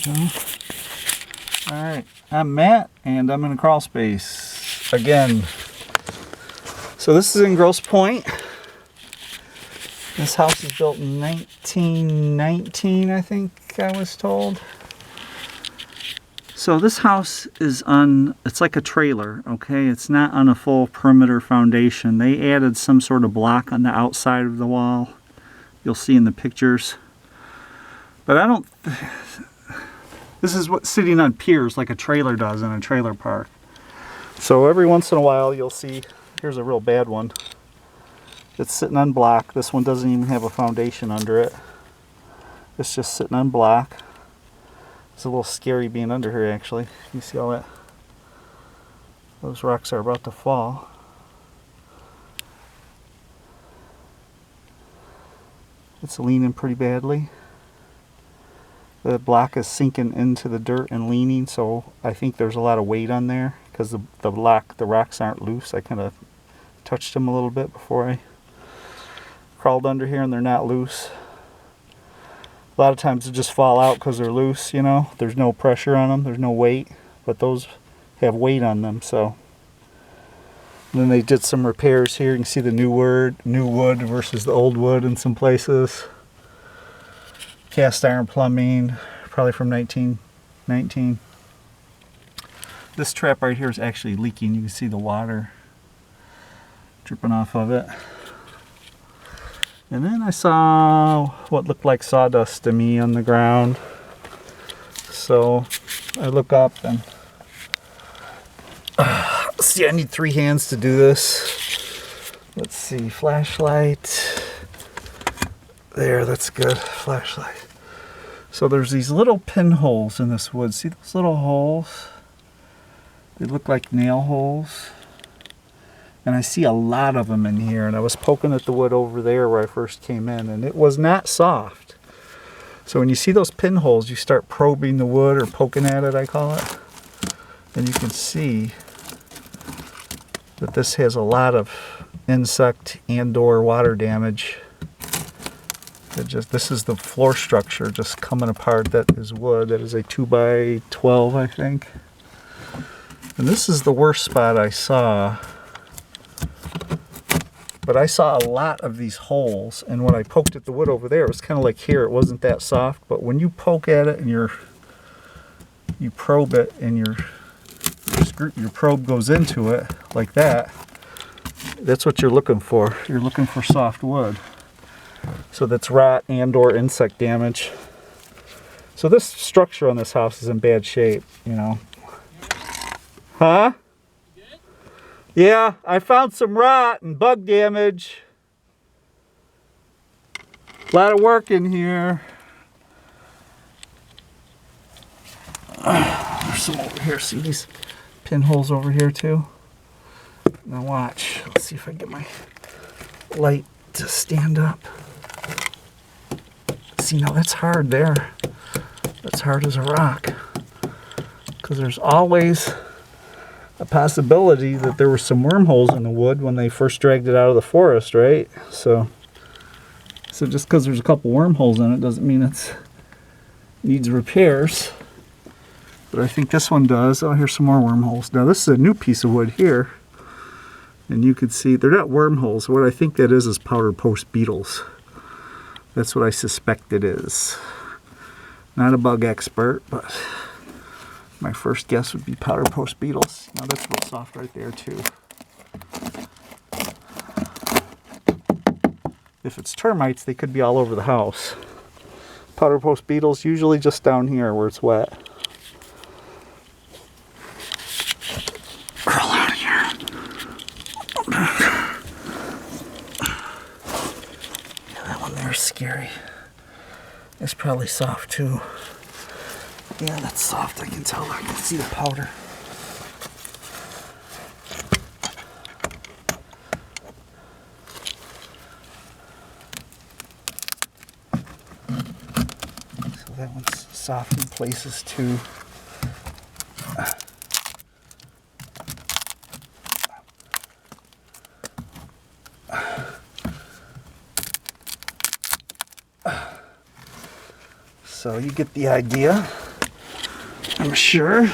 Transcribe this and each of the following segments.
So, alright, I'm Matt, and I'm in a crawl space again. So this is in Grosse Pointe. This house is built in 1919, I think I was told. So this house is on, it's like a trailer, okay? It's not on a full perimeter foundation. They added some sort of block on the outside of the wall. You'll see in the pictures. But I don't, this is what's sitting on piers like a trailer does in a trailer park. So every once in a while you'll see, here's a real bad one. It's sitting on block. This one doesn't even have a foundation under it. It's just sitting on block. It's a little scary being under here actually. You see all that? Those rocks are about to fall. It's leaning pretty badly. The block is sinking into the dirt and leaning, so I think there's a lot of weight on there because the rocks aren't loose. I kind of touched them a little bit before I crawled under here, and they're not loose. A lot of times they just fall out because they're loose, you know. There's no pressure on them, there's no weight, but those have weight on them, so. And then they did some repairs here. You can see the new wood versus the old wood in some places. Cast iron plumbing, probably from 1919. This trap right here is actually leaking. You can see the water dripping off of it. And then I saw what looked like sawdust to me on the ground. So I look up and see, I need 3 hands to do this. Let's see, flashlight. There, that's good, flashlight. So there's these little pinholes in this wood. See those little holes? They look like nail holes. And I see a lot of them in here, and I was poking at the wood over there where I first came in, and it was not soft. So when you see those pinholes, you start probing the wood, or poking at it, I call it. And you can see that this has a lot of insect and/or water damage. This is the floor structure just coming apart. That is wood. That is a 2x12, I think. And this is the worst spot I saw. But I saw a lot of these holes, and when I poked at the wood over there, it was kind of like here. It wasn't that soft, but when you poke at it and you probe it, and your probe goes into it like that, that's what you're looking for. You're looking for soft wood. So that's rot and/or insect damage. So this structure on this house is in bad shape, you know. Huh? Yeah, I found some rot and bug damage. A lot of work in here. There's some over here. See these pinholes over here too? Now watch. Let's see if I can get my light to stand up. See, now that's hard there. That's hard as a rock. Because there's always a possibility that there were some wormholes in the wood when they first dragged it out of the forest, right? So just because there's a couple wormholes in it doesn't mean it needs repairs. But I think this one does. Oh, here's some more wormholes. Now this is a new piece of wood here. And you can see, they're not wormholes. What I think that is powder post beetles. That's what I suspect it is. Not a bug expert, but my first guess would be powder post beetles. Now that's real soft right there too. If it's termites, they could be all over the house. Powder post beetles usually just down here where it's wet. Crawl out of here. Yeah, that one there's scary. It's probably soft too. Yeah, that's soft. I can tell. I can see the powder. So that one's soft in places too. So you get the idea. I'm sure.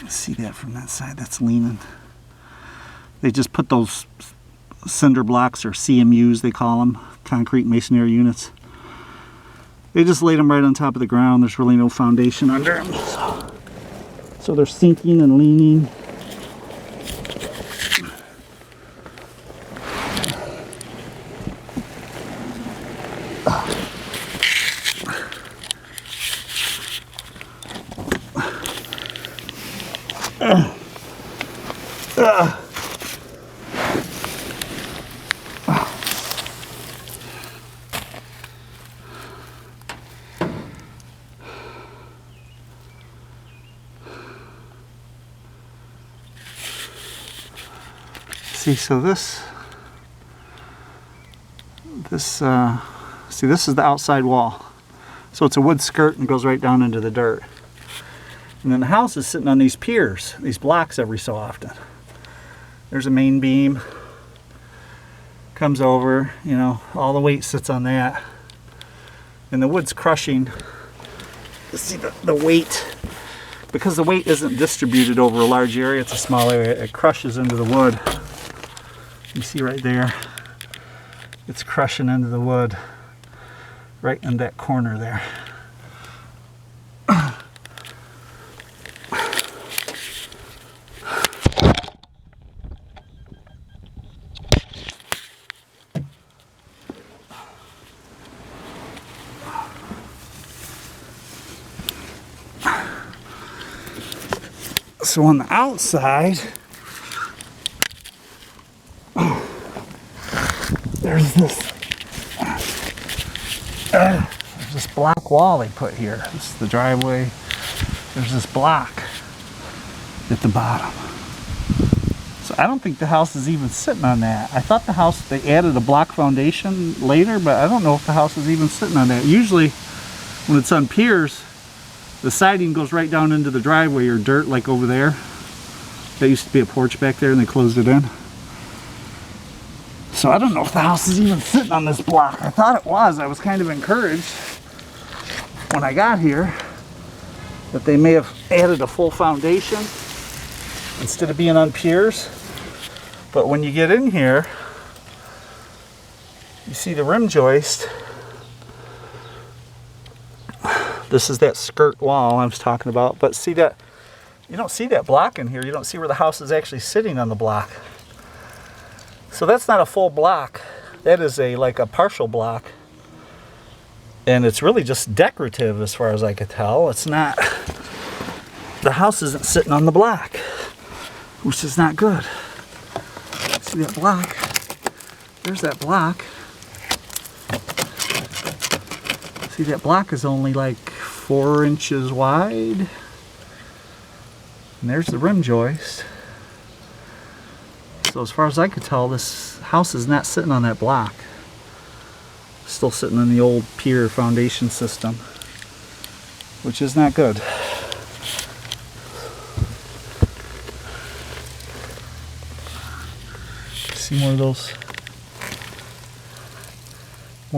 See that from that side, that's leaning. They just put those cinder blocks, or CMUs they call them, concrete masonry units. They just laid them right on top of the ground. There's really no foundation under them. So they're sinking and leaning. See, so this is the outside wall. So it's a wood skirt and goes right down into the dirt. And then the house is sitting on these piers, these blocks every so often. There's a main beam, comes over, you know, all the weight sits on that. And the wood's crushing. See the weight, because the weight isn't distributed over a large area, it's a small area, it crushes into the wood. You see right there, it's crushing into the wood, right in that corner there. So on the outside, there's this block wall they put here. This is the driveway. There's this block at the bottom. So I don't think the house is even sitting on that. I thought the house, they added a block foundation later, but I don't know if the house is even sitting on that. Usually when it's on piers, the siding goes right down into the driveway or dirt, like over there. That used to be a porch back there and they closed it in. So I don't know if the house is even sitting on this block. I thought it was. I was kind of encouraged when I got here that they may have added a full foundation instead of being on piers. But when you get in here, you see the rim joist. This is that skirt wall I was talking about. But see that, you don't see that block in here. You don't see where the house is actually sitting on the block. So that's not a full block. That is like a partial block. And it's really just decorative as far as I could tell. It's not, the house isn't sitting on the block, which is not good. See that block? There's that block. See, that block is only like 4 inches wide. And there's the rim joist. So as far as I could tell, this house is not sitting on that block. Still sitting on the old pier foundation system, which is not good. See more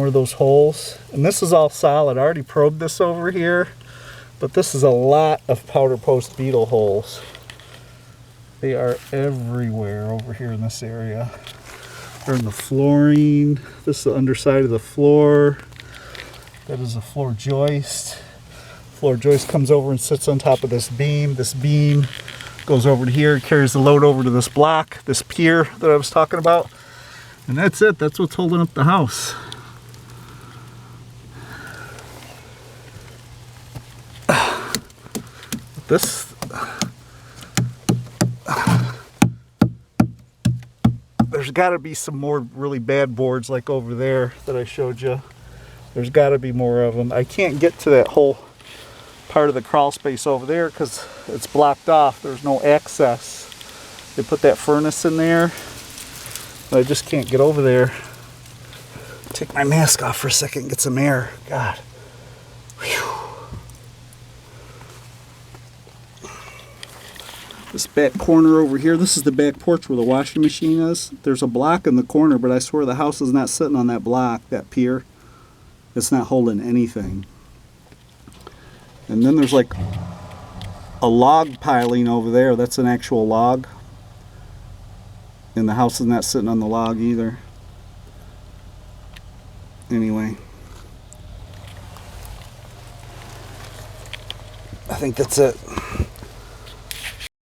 of those holes. And this is all solid. I already probed this over here, but this is a lot of powder post beetle holes. They are everywhere over here in this area. They're in the flooring. This is the underside of the floor. That is a floor joist. Floor joist comes over and sits on top of this beam. This beam goes over to here, carries the load over to this block, this pier that I was talking about. And that's it. That's what's holding up the house. This, there's got to be some more really bad boards like over there that I showed you. There's got to be more of them. I can't get to that whole part of the crawl space over there because it's blocked off. There's no access. They put that furnace in there, but I just can't get over there. Take my mask off for a second, get some air. God. Whew. This back corner over here, this is the back porch where the washing machine is. There's a block in the corner, but I swear the house is not sitting on that block, that pier. It's not holding anything. And then there's like a log piling over there. That's an actual log. And the house is not sitting on the log either. Anyway. I think that's it.